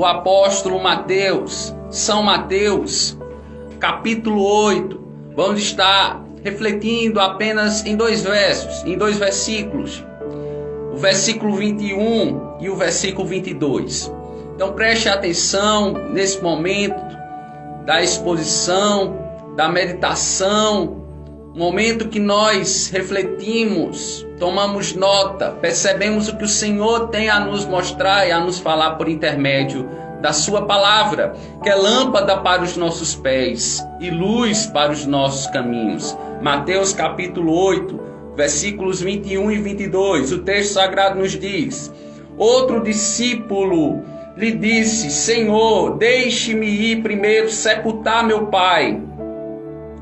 o apóstolo Mateus, São Mateus, capítulo 8. Vamos estar refletindo apenas em dois versículos. O versículo 21 e o versículo 22. Então preste atenção nesse momento da exposição, da meditação, momento que nós refletimos, tomamos nota, percebemos o que o Senhor tem a nos mostrar e a nos falar por intermédio da sua palavra, que é lâmpada para os nossos pés e luz para os nossos caminhos. Mateus capítulo 8, versículos 21 e 22, o texto sagrado nos diz: outro discípulo lhe disse: Senhor, deixe-me ir primeiro sepultar meu pai.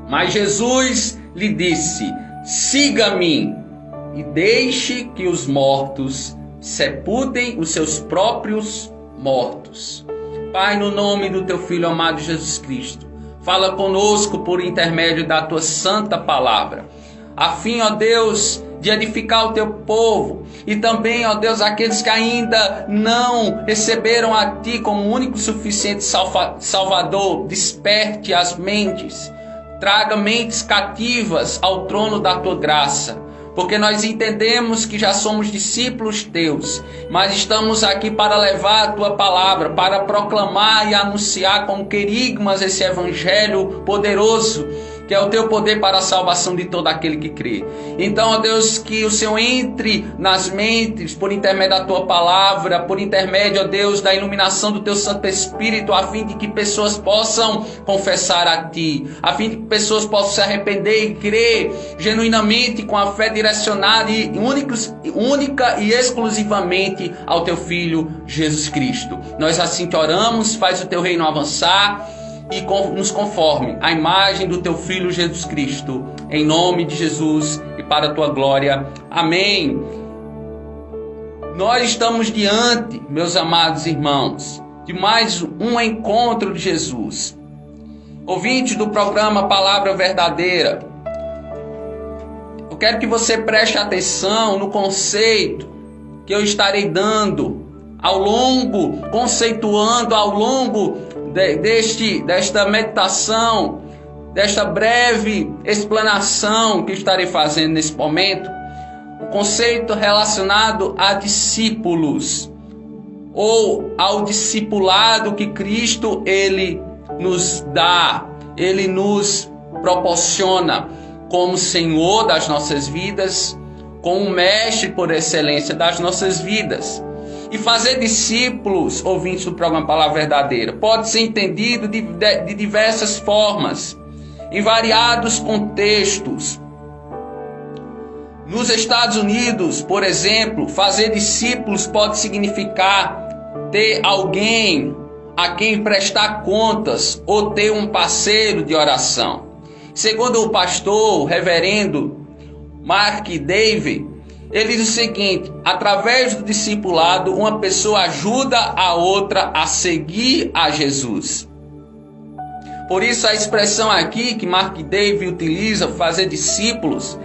Mas Jesus lhe disse: siga-me e deixe que os mortos sepultem os seus próprios mortos. Pai, no nome do teu Filho amado Jesus Cristo, fala conosco por intermédio da tua santa palavra, a fim, ó Deus, de edificar o teu povo e também, ó Deus, aqueles que ainda não receberam a ti como único suficiente Salvador. Desperte as mentes, traga mentes cativas ao trono da tua graça, porque nós entendemos que já somos discípulos teus, mas estamos aqui para levar a tua palavra, para proclamar e anunciar como querigmas esse evangelho poderoso, que é o teu poder para a salvação de todo aquele que crê. Então, ó Deus, que o Senhor entre nas mentes por intermédio da tua palavra, por intermédio, ó Deus, da iluminação do teu Santo Espírito, a fim de que pessoas possam confessar a ti, a fim de que pessoas possam se arrepender e crer genuinamente com a fé direcionada e única e exclusivamente ao teu Filho Jesus Cristo. Nós assim te oramos, faz o teu reino avançar e nos conforme à imagem do teu Filho Jesus Cristo, em nome de Jesus e para a tua glória. Amém. Nós estamos diante, meus amados irmãos, de mais um encontro de Jesus. Ouvintes do programa Palavra Verdadeira, eu quero que você preste atenção no conceito que eu estarei dando conceituando ao longo desta meditação, desta breve explanação que estarei fazendo nesse momento, o conceito relacionado a discípulos, ou ao discipulado que Cristo ele nos dá, ele nos proporciona como Senhor das nossas vidas, como Mestre por excelência das nossas vidas. E fazer discípulos, ouvintes do programa Palavra Verdadeira, pode ser entendido de diversas formas, em variados contextos. Nos Estados Unidos, por exemplo, fazer discípulos pode significar ter alguém a quem prestar contas ou ter um parceiro de oração. Segundo o pastor, o reverendo Mark David, ele diz o seguinte: através do discipulado, uma pessoa ajuda a outra a seguir a Jesus. Por isso a expressão aqui que Mark David utiliza, fazer discípulos,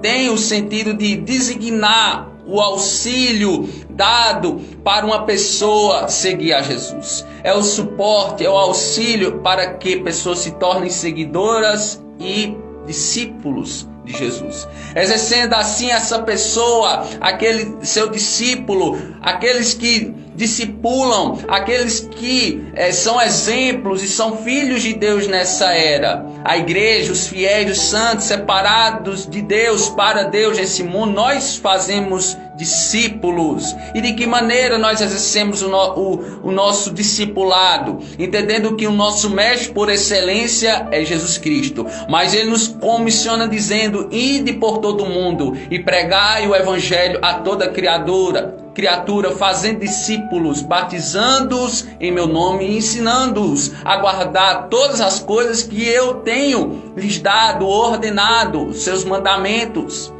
tem o sentido de designar o auxílio dado para uma pessoa seguir a Jesus. É o suporte, é o auxílio para que pessoas se tornem seguidoras e discípulos de Jesus, exercendo assim essa pessoa, aquele seu discípulo, aqueles que discipulam, aqueles que são exemplos e são filhos de Deus nessa era. A igreja, os fiéis, os santos, separados de Deus, para Deus nesse mundo, nós fazemos discípulos. E de que maneira nós exercemos o nosso discipulado? Entendendo que o nosso mestre por excelência é Jesus Cristo, mas ele nos comissiona dizendo: ide por todo o mundo e pregai o evangelho a toda criatura, fazendo discípulos, batizando-os em meu nome e ensinando-os a guardar todas as coisas que eu tenho lhes dado, ordenado, seus mandamentos.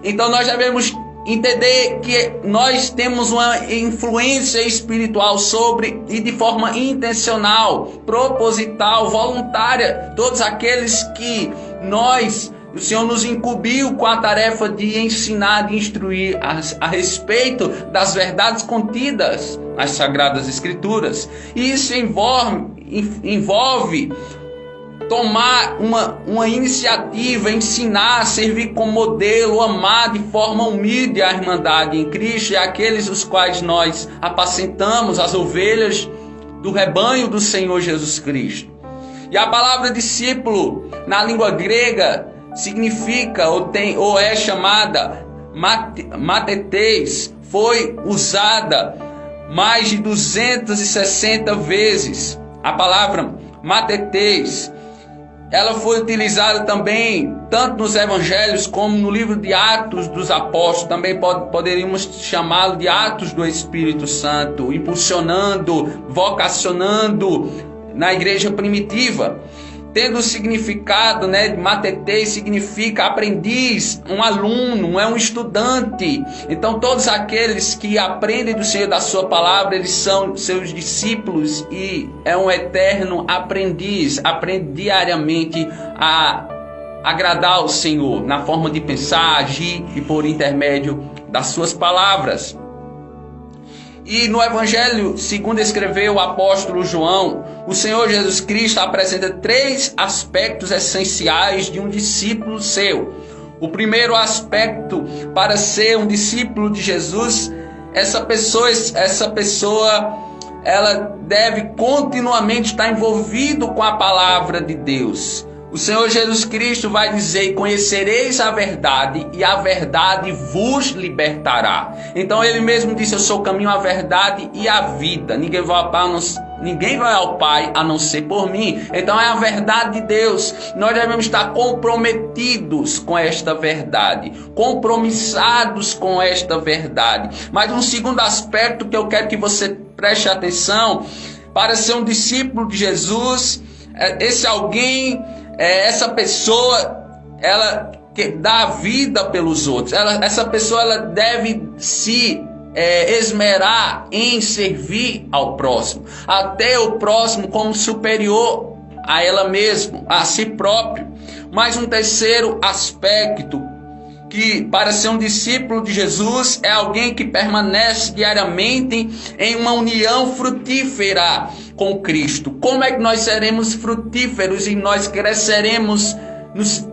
Então nós devemos entender que nós temos uma influência espiritual sobre, e de forma intencional, proposital, voluntária, todos aqueles que nós O Senhor nos incumbiu com a tarefa de ensinar, de instruir a respeito das verdades contidas nas Sagradas Escrituras. E isso envolve tomar uma iniciativa, ensinar, servir como modelo, amar de forma humilde a Irmandade em Cristo e aqueles os quais nós apacentamos, as ovelhas do rebanho do Senhor Jesus Cristo. E a palavra discípulo, na língua grega, significa ou é chamada matetes, foi usada mais de 260 vezes. A palavra matetes, ela foi utilizada também tanto nos evangelhos como no livro de Atos dos Apóstolos. Também poderíamos chamá-lo de Atos do Espírito Santo, impulsionando, vocacionando na igreja primitiva. Tendo o significado, de matetes, significa aprendiz, um aluno, é um estudante. Então todos aqueles que aprendem do Senhor, da sua palavra, eles são seus discípulos e é um eterno aprendiz. Aprende diariamente a agradar ao Senhor na forma de pensar, agir e por intermédio das suas palavras. E no Evangelho, segundo escreveu o apóstolo João, o Senhor Jesus Cristo apresenta 3 aspectos essenciais de um discípulo seu. O primeiro aspecto para ser um discípulo de Jesus, essa pessoa ela deve continuamente estar envolvido com a palavra de Deus. O Senhor Jesus Cristo vai dizer: conhecereis a verdade e a verdade vos libertará. Então ele mesmo disse: eu sou o caminho, a verdade e a vida. Ninguém vai ao Pai a não ser por mim. Então é a verdade de Deus. Nós devemos estar comprometidos com esta verdade, compromissados com esta verdade. Mas um segundo aspecto que eu quero que você preste atenção: para ser um discípulo de Jesus, essa pessoa, ela que dá a vida pelos outros. Essa pessoa ela deve se esmerar em servir ao próximo, até o próximo como superior a ela mesma, a si próprio. Mas um terceiro aspecto, que para ser um discípulo de Jesus é alguém que permanece diariamente em uma união frutífera com Cristo. Como é que nós seremos frutíferos e nós cresceremos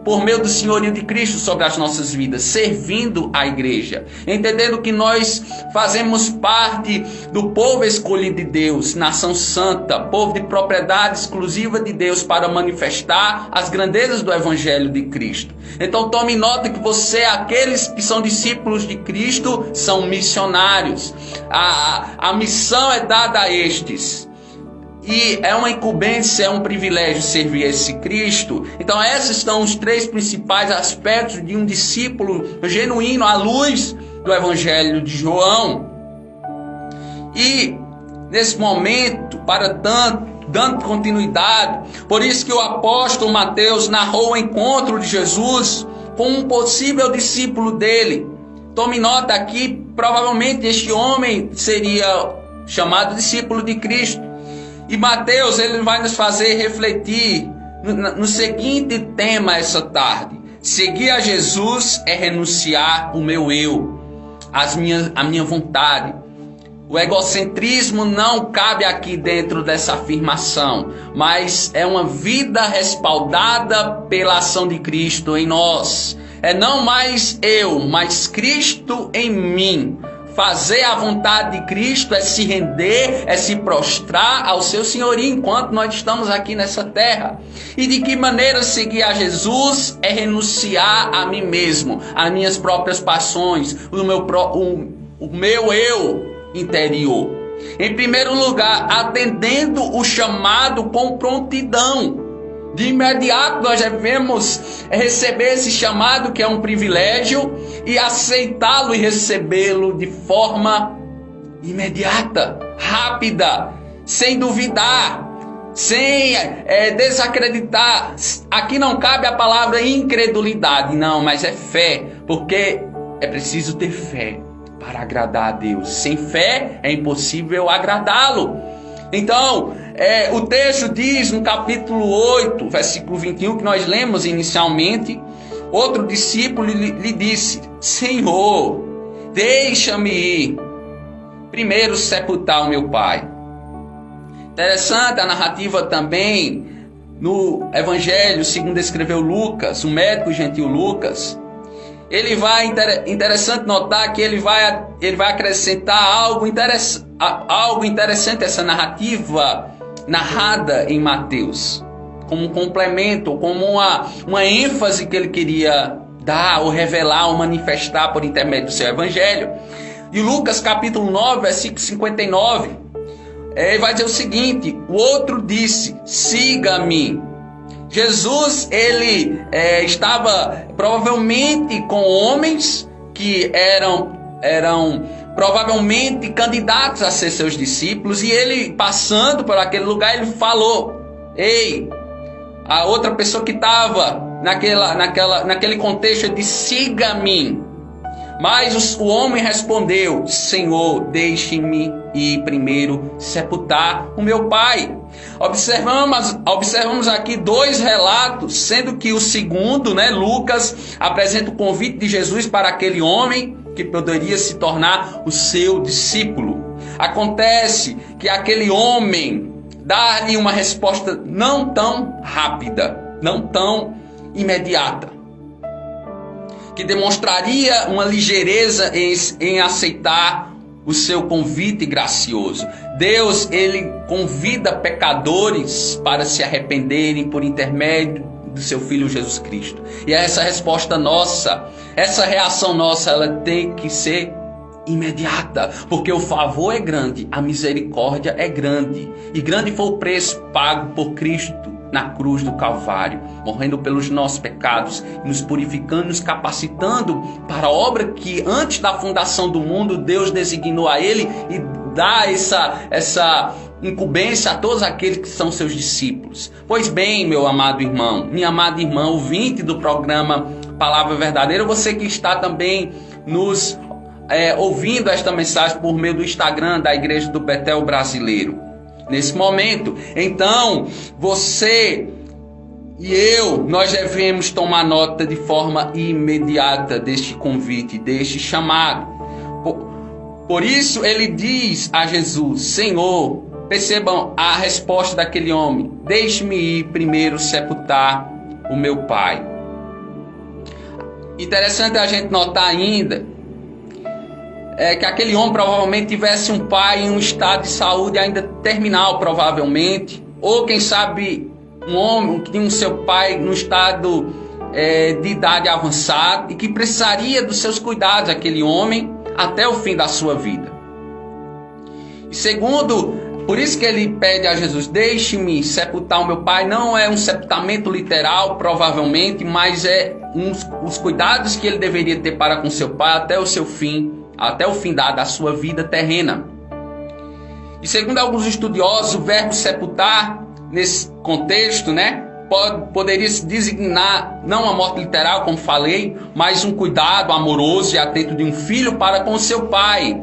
por meio do senhorio de Cristo sobre as nossas vidas? Servindo a igreja, entendendo que nós fazemos parte do povo escolhido de Deus, nação santa, povo de propriedade exclusiva de Deus, para manifestar as grandezas do evangelho de Cristo. Então tome nota que aqueles que são discípulos de Cristo, são missionários. A missão é dada a estes. E é uma incumbência, é um privilégio servir esse Cristo. Então esses são os 3 principais aspectos de um discípulo genuíno à luz do Evangelho de João. E nesse momento, dando continuidade, por isso que o apóstolo Mateus narrou o encontro de Jesus com um possível discípulo dele. Tome nota aqui, provavelmente este homem seria chamado discípulo de Cristo. E Mateus, ele vai nos fazer refletir no seguinte tema essa tarde: seguir a Jesus é renunciar o meu eu, a minha vontade. O egocentrismo não cabe aqui dentro dessa afirmação, mas é uma vida respaldada pela ação de Cristo em nós. É não mais eu, mas Cristo em mim. Fazer a vontade de Cristo é se render, é se prostrar ao seu senhorio enquanto nós estamos aqui nessa terra. E de que maneira seguir a Jesus? É renunciar a mim mesmo, às minhas próprias paixões, o meu eu interior. Em primeiro lugar, atendendo o chamado com prontidão. De imediato nós devemos receber esse chamado, que é um privilégio, e aceitá-lo e recebê-lo de forma imediata, rápida, sem duvidar, sem desacreditar. Aqui não cabe a palavra incredulidade, não, mas é fé, porque é preciso ter fé para agradar a Deus. Sem fé é impossível agradá-lo. Então, o texto diz no capítulo 8, versículo 21, que nós lemos inicialmente: Outro discípulo lhe disse: Senhor, deixa-me ir primeiro sepultar o meu pai. Interessante a narrativa também no Evangelho, segundo escreveu Lucas, o médico gentil Lucas. Ele vai, interessante notar que ele vai acrescentar algo interessante essa narrativa narrada em Mateus, como um complemento, como uma ênfase que ele queria dar ou revelar ou manifestar por intermédio do seu Evangelho. E Lucas capítulo 9, versículo 59, ele vai dizer o seguinte: o outro disse: siga-me. Jesus, ele estava provavelmente com homens que eram provavelmente candidatos a ser seus discípulos, e ele passando por aquele lugar, ele falou: ei, a outra pessoa que estava naquele contexto, ele disse: siga-me. Mas o homem respondeu: Senhor, deixe-me ir primeiro sepultar o meu pai. Observamos aqui dois relatos, sendo que o segundo, Lucas, apresenta o convite de Jesus para aquele homem que poderia se tornar o seu discípulo. Acontece que aquele homem dá-lhe uma resposta não tão rápida, não tão imediata, que demonstraria uma ligeireza em aceitar o seu convite gracioso. Deus, ele convida pecadores para se arrependerem por intermédio do seu Filho Jesus Cristo. E essa resposta nossa, essa reação nossa, ela tem que ser imediata, porque o favor é grande, a misericórdia é grande, e grande foi o preço pago por Cristo na cruz do Calvário, morrendo pelos nossos pecados, nos purificando, nos capacitando para a obra que antes da fundação do mundo Deus designou a ele, e dá essa incumbência a todos aqueles que são seus discípulos. Pois bem, meu amado irmão, minha amada irmã, ouvinte do programa Palavra Verdadeira, você que está também nos ouvindo esta mensagem por meio do Instagram da Igreja do Betel Brasileiro. Nesse momento, então, você e eu, nós devemos tomar nota de forma imediata deste convite, deste chamado. Por isso, ele diz a Jesus: Senhor, percebam a resposta daquele homem: deixe-me ir primeiro sepultar o meu pai. Interessante a gente notar ainda que aquele homem provavelmente tivesse um pai em um estado de saúde ainda terminal, provavelmente, ou quem sabe um homem que tinha um seu pai no estado de idade avançada e que precisaria dos seus cuidados, aquele homem, até o fim da sua vida. E segundo, por isso que ele pede a Jesus: deixe-me sepultar o meu pai. Não é um sepultamento literal, provavelmente, mas é os cuidados que ele deveria ter para com seu pai até o seu fim, até o fim da sua vida terrena. E segundo alguns estudiosos, o verbo sepultar, nesse contexto, poderia se designar não a morte literal, como falei, mas um cuidado amoroso e atento de um filho para com seu pai,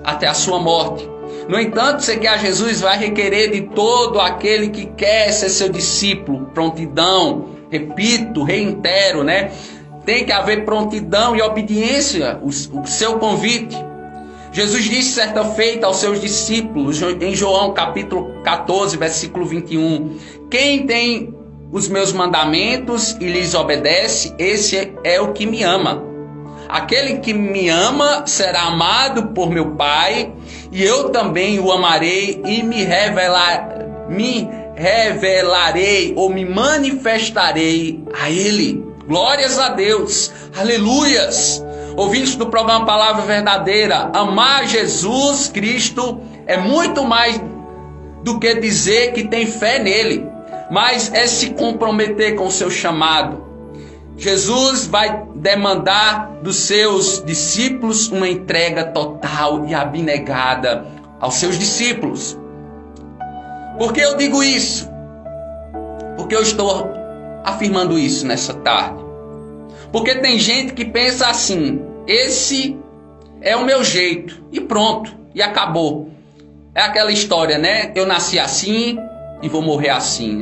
até a sua morte. No entanto, seguir a Jesus vai requerer de todo aquele que quer ser seu discípulo prontidão. Repito, reitero, tem que haver prontidão e obediência o seu convite. Jesus disse certa feita aos seus discípulos, em João capítulo 14, versículo 21, quem tem os meus mandamentos e lhes obedece, esse é o que me ama. Aquele que me ama será amado por meu Pai, e eu também o amarei e me revelarei ou me manifestarei a ele. Glórias a Deus, aleluias. Ouvintes do programa Palavra Verdadeira, amar Jesus Cristo é muito mais do que dizer que tem fé nele, mas é se comprometer com o seu chamado. Jesus vai demandar dos seus discípulos uma entrega total e abnegada aos seus discípulos. Por que eu digo isso? Porque eu estou afirmando isso nessa tarde. Porque tem gente que pensa assim: esse é o meu jeito, e pronto, e acabou. É aquela história, eu nasci assim e vou morrer assim,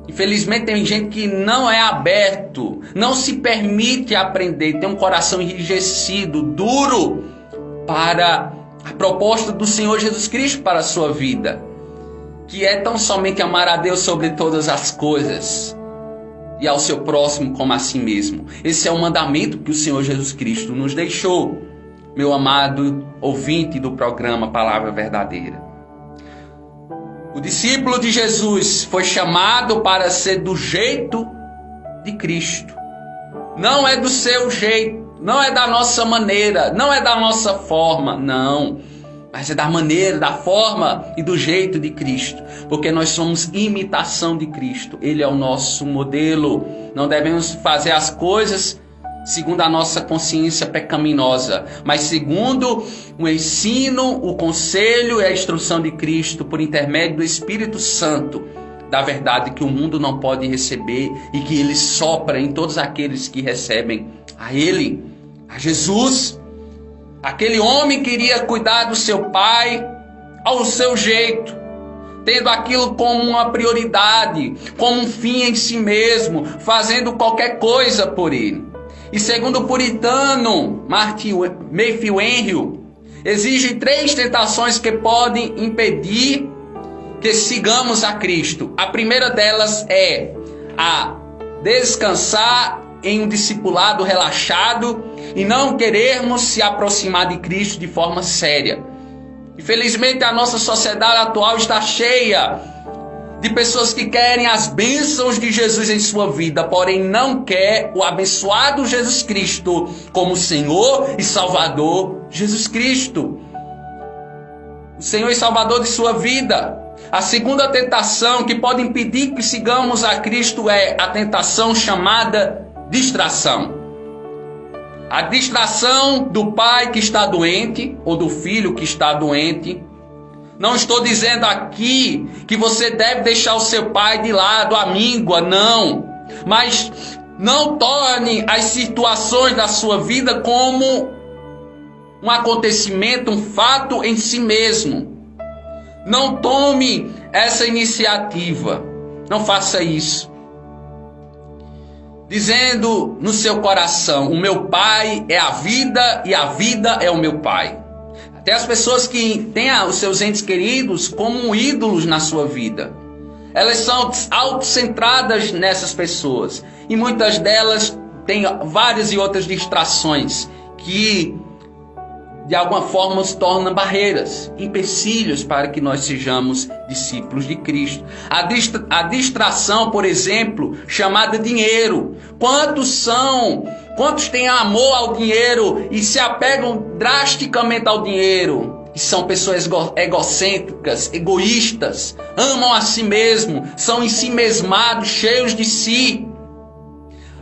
Infelizmente tem gente que não é aberto, não se permite aprender, tem um coração enrijecido, duro para a proposta do Senhor Jesus Cristo para a sua vida, que é tão somente amar a Deus sobre todas as coisas e ao seu próximo como a si mesmo. Esse é o mandamento que o Senhor Jesus Cristo nos deixou, meu amado ouvinte do programa Palavra Verdadeira. O discípulo de Jesus foi chamado para ser do jeito de Cristo. Não é do seu jeito, não é da nossa maneira, não é da nossa forma, não. Mas é da maneira, da forma e do jeito de Cristo. Porque nós somos imitação de Cristo. Ele é o nosso modelo. Não devemos fazer as coisas segundo a nossa consciência pecaminosa, mas segundo o ensino, o conselho e a instrução de Cristo por intermédio do Espírito Santo, da verdade que o mundo não pode receber e que ele sopra em todos aqueles que recebem a ele, a Jesus. Aquele homem queria cuidar do seu pai ao seu jeito, tendo aquilo como uma prioridade, como um fim em si mesmo, fazendo qualquer coisa por ele. E segundo o puritano Matthew Henry, existem 3 tentações que podem impedir que sigamos a Cristo. A primeira delas é a descansar em um discipulado relaxado e não querermos se aproximar de Cristo de forma séria. Infelizmente, a nossa sociedade atual está cheia de pessoas que querem as bênçãos de Jesus em sua vida, porém não quer o abençoado Jesus Cristo como Senhor e Salvador Jesus Cristo, o Senhor e Salvador de sua vida. A segunda tentação que pode impedir que sigamos a Cristo é a tentação chamada distração. A distração do pai que está doente ou do filho que está doente. Não estou dizendo aqui que você deve deixar o seu pai de lado, a míngua, não. Mas não torne as situações da sua vida como um acontecimento, um fato em si mesmo. Não tome essa iniciativa. Não faça isso. Dizendo no seu coração, o meu pai é a vida e a vida é o meu pai. Até as pessoas que têm os seus entes queridos como ídolos na sua vida. Elas são autocentradas nessas pessoas. E muitas delas têm várias e outras distrações que de alguma forma se tornam barreiras, empecilhos para que nós sejamos discípulos de Cristo. A distração, por exemplo, chamada dinheiro. Quantos têm amor ao dinheiro e se apegam drasticamente ao dinheiro? E são pessoas egocêntricas, egoístas, amam a si mesmo, são ensimesmados, cheios de si.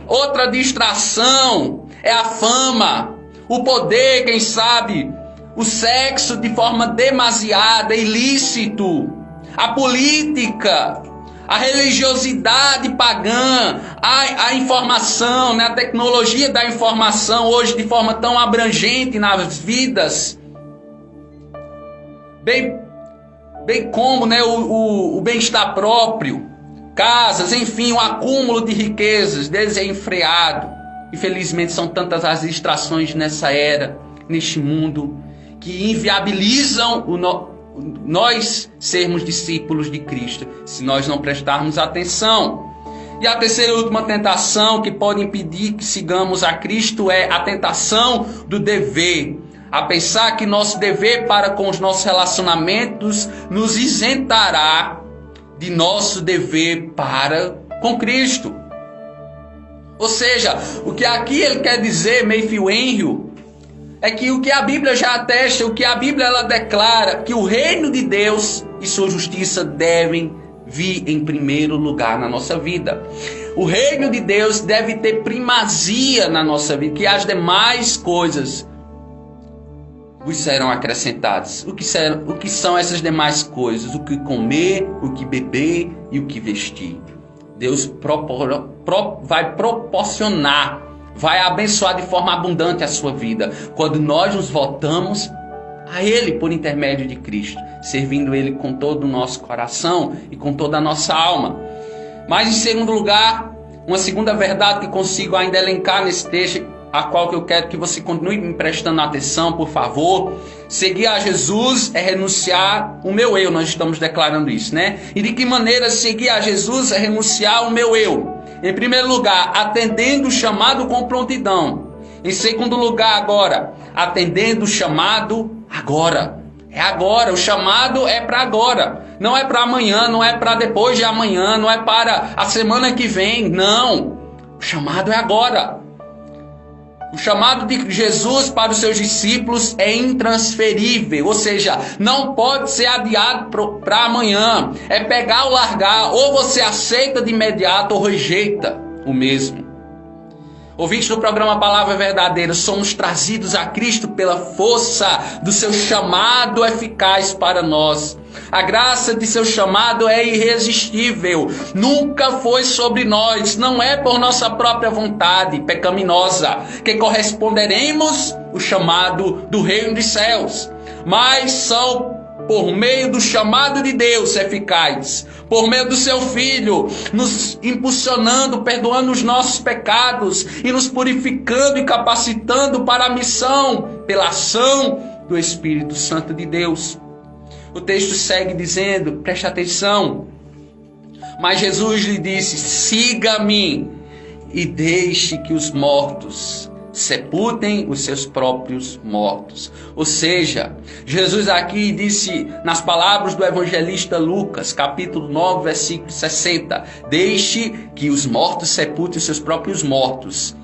Outra distração é a fama. O poder, quem sabe, o sexo de forma demasiada, ilícito, a política, a religiosidade pagã, a informação, né? A tecnologia da informação hoje de forma tão abrangente nas vidas, bem como, né, o bem-estar próprio, casas, enfim, o acúmulo de riquezas desenfreado. Infelizmente são tantas as distrações nessa era, neste mundo, que inviabilizam nós sermos discípulos de Cristo, se nós não prestarmos atenção. E a terceira e última tentação que pode impedir que sigamos a Cristo é a tentação do dever. A pensar que nosso dever para com os nossos relacionamentos nos isentará de nosso dever para com Cristo. Ou seja, o que aqui ele quer dizer, Matthew Henry, é que o que a Bíblia já atesta, o que a Bíblia ela declara, que o reino de Deus e sua justiça devem vir em primeiro lugar na nossa vida. O reino de Deus deve ter primazia na nossa vida, que as demais coisas vos serão acrescentadas. O que são essas demais coisas? O que comer, o que beber e o que vestir. Deus vai proporcionar, vai abençoar de forma abundante a sua vida, quando nós nos voltamos a Ele por intermédio de Cristo, servindo Ele com todo o nosso coração e com toda a nossa alma. Mas em segundo lugar, uma segunda verdade que consigo ainda elencar nesse texto, a qual que eu quero que você continue me prestando atenção, por favor. Seguir a Jesus é renunciar o meu eu, nós estamos declarando isso, né? E de que maneira seguir a Jesus é renunciar o meu eu? Em primeiro lugar, atendendo o chamado com prontidão. Em segundo lugar, agora, atendendo o chamado agora. É agora, o chamado é para agora. Não é para amanhã, não é para depois de amanhã, não é para a semana que vem, não. O chamado é agora. O chamado de Jesus para os seus discípulos é intransferível, ou seja, não pode ser adiado para amanhã. É pegar ou largar, ou você aceita de imediato ou rejeita o mesmo. Ouvintes do programa Palavra Verdadeira, somos trazidos a Cristo pela força do seu chamado eficaz para nós. A graça de seu chamado é irresistível, nunca foi sobre nós, não é por nossa própria vontade pecaminosa que corresponderemos o chamado do reino dos céus, mas são por meio do chamado de Deus eficaz, por meio do seu Filho, nos impulsionando, perdoando os nossos pecados e nos purificando e capacitando para a missão, pela ação do Espírito Santo de Deus. O texto segue dizendo, preste atenção, mas Jesus lhe disse, siga-me e deixe que os mortos sepultem os seus próprios mortos. Ou seja, Jesus aqui disse nas palavras do evangelista Lucas, capítulo 9, versículo 60, deixe que os mortos sepultem os seus próprios mortos.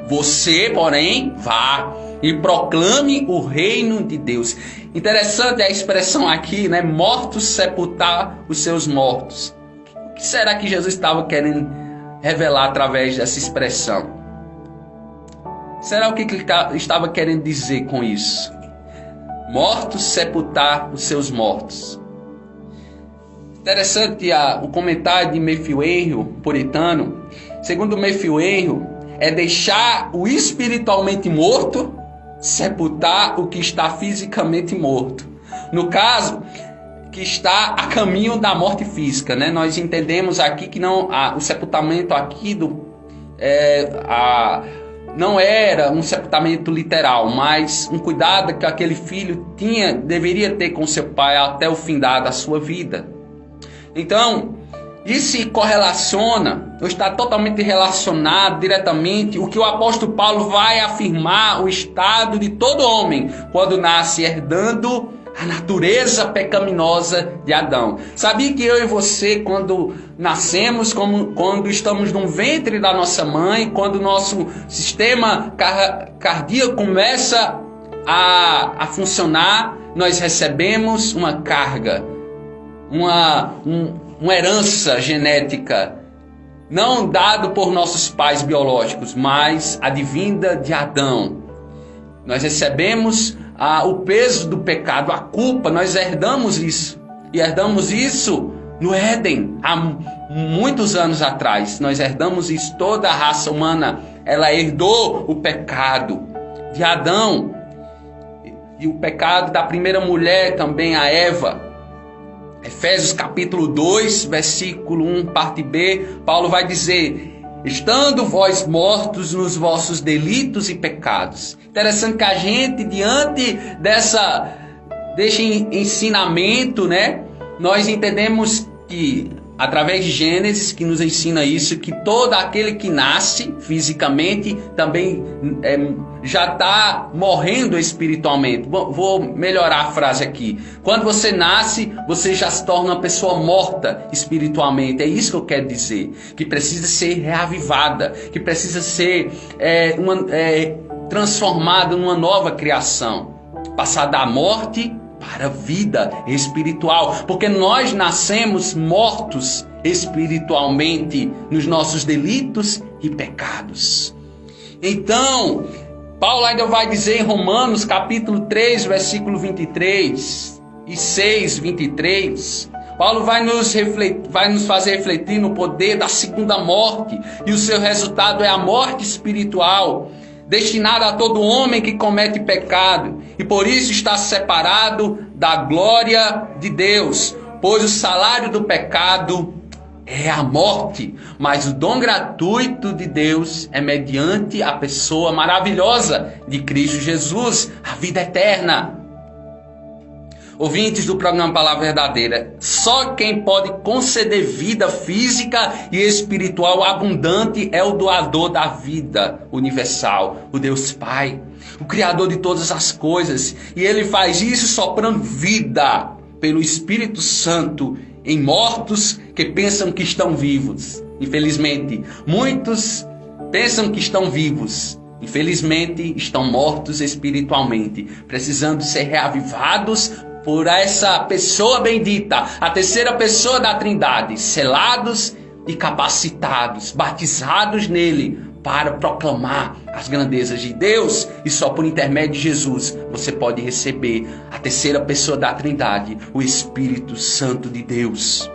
Você, porém, vá e proclame o reino de Deus. Interessante a expressão aqui, né? Mortos sepultar os seus mortos. O que será que Jesus estava querendo revelar através dessa expressão? Será o que ele estava querendo dizer com isso? Mortos sepultar os seus mortos. Interessante o comentário de Matthew Henry, puritano. Segundo Matthew Henry, é deixar o espiritualmente morto sepultar o que está fisicamente morto. No caso, que está a caminho da morte física, né? Nós entendemos aqui que não, o sepultamento aqui não era um sepultamento literal, mas um cuidado que aquele filho deveria ter com seu pai até o findar da sua vida. Então, isso se correlaciona, ou está totalmente relacionado diretamente o que o apóstolo Paulo vai afirmar, o estado de todo homem quando nasce herdando a natureza pecaminosa de Adão. Sabia que eu e você, quando nascemos, quando estamos no ventre da nossa mãe, quando o nosso sistema cardíaco começa a funcionar, nós recebemos uma carga, uma herança genética, não dado por nossos pais biológicos, mas advinda de Adão. Nós recebemos o peso do pecado, a culpa, nós herdamos isso. E herdamos isso no Éden, há muitos anos atrás. Nós herdamos isso, toda a raça humana, ela herdou o pecado de Adão. E o pecado da primeira mulher também, a Eva. Efésios capítulo 2, versículo 1, parte B, Paulo vai dizer: estando vós mortos nos vossos delitos e pecados. Interessante que a gente, diante desse ensinamento, né, nós entendemos que, através de Gênesis, que nos ensina isso, que todo aquele que nasce fisicamente também já está morrendo espiritualmente. Vou melhorar a frase aqui. Quando você nasce, você já se torna uma pessoa morta espiritualmente. É isso que eu quero dizer. Que precisa ser reavivada, que precisa ser transformada numa nova criação. Passar da morte para a vida espiritual, porque nós nascemos mortos espiritualmente nos nossos delitos e pecados. Então, Paulo ainda vai dizer em Romanos capítulo 3, versículo 23 e 6, 23, Paulo vai nos fazer refletir no poder da segunda morte, e o seu resultado é a morte espiritual, destinada a todo homem que comete pecado, e por isso está separado da glória de Deus, pois o salário do pecado é a morte, mas o dom gratuito de Deus é mediante a pessoa maravilhosa de Cristo Jesus, a vida eterna. Ouvintes do programa Palavra Verdadeira, só quem pode conceder vida física e espiritual abundante é o doador da vida universal, o Deus Pai, o Criador de todas as coisas. E Ele faz isso soprando vida pelo Espírito Santo em mortos que pensam que estão vivos. Infelizmente, muitos pensam que estão vivos. Infelizmente, estão mortos espiritualmente, precisando ser reavivados por essa pessoa bendita, a terceira pessoa da Trindade, selados e capacitados, batizados nele, para proclamar as grandezas de Deus. E só por intermédio de Jesus você pode receber a terceira pessoa da Trindade, o Espírito Santo de Deus.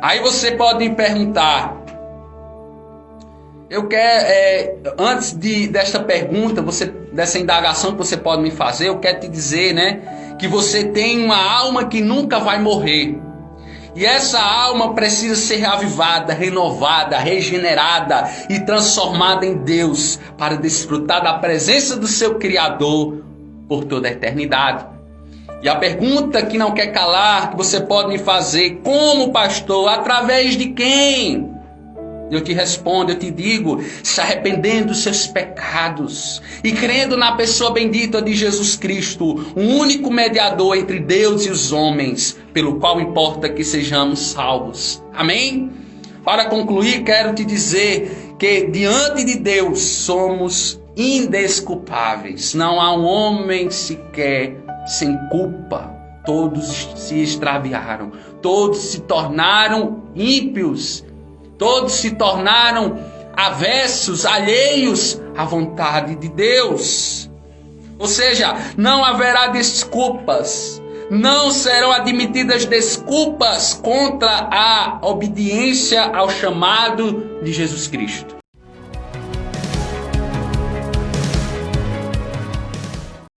Aí você pode me perguntar, eu quero, antes desta pergunta, dessa indagação que você pode me fazer, eu quero te dizer, que você tem uma alma que nunca vai morrer. E essa alma precisa ser reavivada, renovada, regenerada e transformada em Deus para desfrutar da presença do seu Criador por toda a eternidade. E a pergunta que não quer calar, que você pode me fazer, como pastor, através de quem? Eu te respondo, eu te digo, se arrependendo dos seus pecados e crendo na pessoa bendita de Jesus Cristo, o único mediador entre Deus e os homens, pelo qual importa que sejamos salvos. Amém? Para concluir, quero te dizer que diante de Deus somos indesculpáveis. Não há um homem sequer sem culpa. Todos se extraviaram, todos se tornaram ímpios. Todos se tornaram avessos, alheios à vontade de Deus. Ou seja, não haverá desculpas. Não serão admitidas desculpas contra a obediência ao chamado de Jesus Cristo.